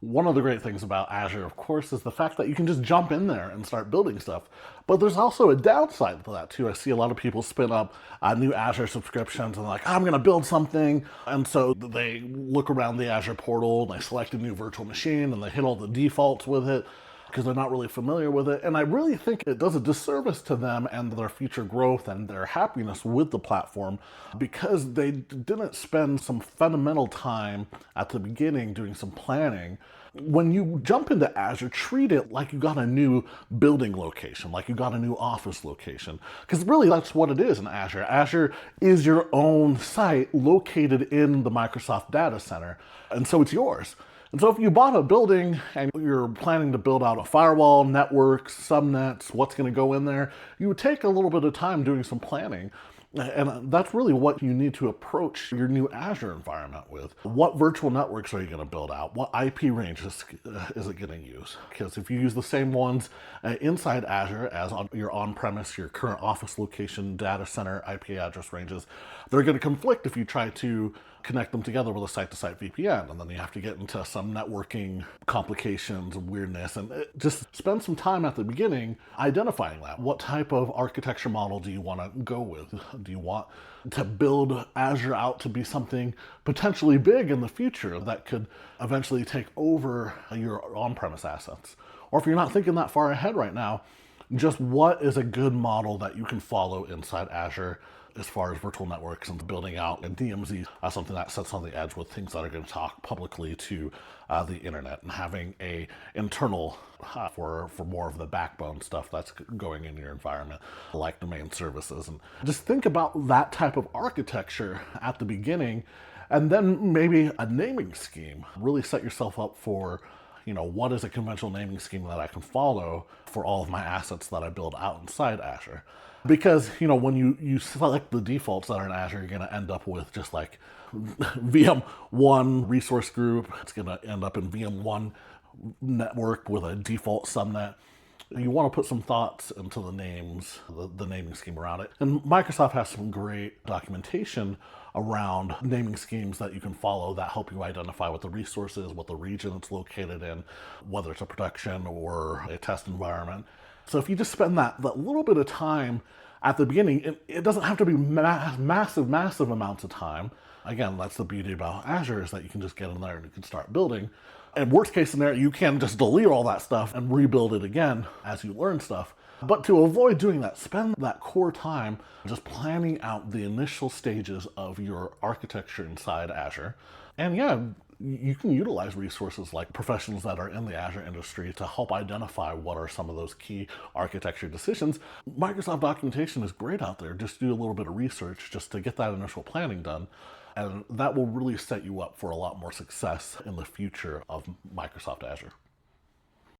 One of the great things about Azure, of course, is the fact that you can just jump in there and start building stuff. But there's also a downside to that too. I see a lot of people spin up new Azure subscriptions and like, I'm going to build something. And so they look around the Azure portal and they select a new virtual machine and they hit all the defaults with it because they're not really familiar with it. And I really think it does a disservice to them and their future growth and their happiness with the platform because they didn't spend some fundamental time at the beginning doing some planning. When you jump into Azure, treat it like you got a new building location, like you got a new office location. Because really that's what it is in Azure. Azure is your own site located in the Microsoft data center. And so it's yours. And so if you bought a building and you're planning to build out a firewall, networks, subnets, what's going to go in there, you would take a little bit of time doing some planning. And that's really what you need to approach your new Azure environment with. What virtual networks are you going to build out? What IP ranges is it going to use? Because if you use the same ones inside Azure as on your on-premise, your current office location, data center, IP address ranges, they're going to conflict if you try to connect them together with a site-to-site VPN. And then you have to get into some networking complications and weirdness. And just spend some time at the beginning identifying that. What type of architecture model do you want to go with? Do you want to build Azure out to be something potentially big in the future that could eventually take over your on-premise assets? Or if you're not thinking that far ahead right now, just what is a good model that you can follow inside Azure as far as virtual networks and building out a DMZ, something that sits on the edge with things that are going to talk publicly to the internet, and having a internal for more of the backbone stuff that's going in your environment, like domain services. And just think about that type of architecture at the beginning, and then maybe a naming scheme. Really set yourself up for, what is a conventional naming scheme that I can follow for all of my assets that I build out inside Azure. Because, when you select the defaults that are in Azure, you're going to end up with just like VM1 resource group. It's going to end up in VM1 network with a default subnet. You want to put some thoughts into the names, the naming scheme around it. And Microsoft has some great documentation around naming schemes that you can follow that help you identify what the resource is, what the region it's located in, whether it's a production or a test environment. So if you just spend that little bit of time at the beginning, it doesn't have to be massive amounts of time. Again, that's the beauty about Azure, is that you can just get in there and you can start building. And worst case scenario, you can just delete all that stuff and rebuild it again as you learn stuff. But to avoid doing that, spend that core time just planning out the initial stages of your architecture inside Azure. And yeah, you can utilize resources like professionals that are in the Azure industry to help identify what are some of those key architecture decisions. Microsoft documentation is great out there. Just do a little bit of research just to get that initial planning done. And that will really set you up for a lot more success in the future of Microsoft Azure.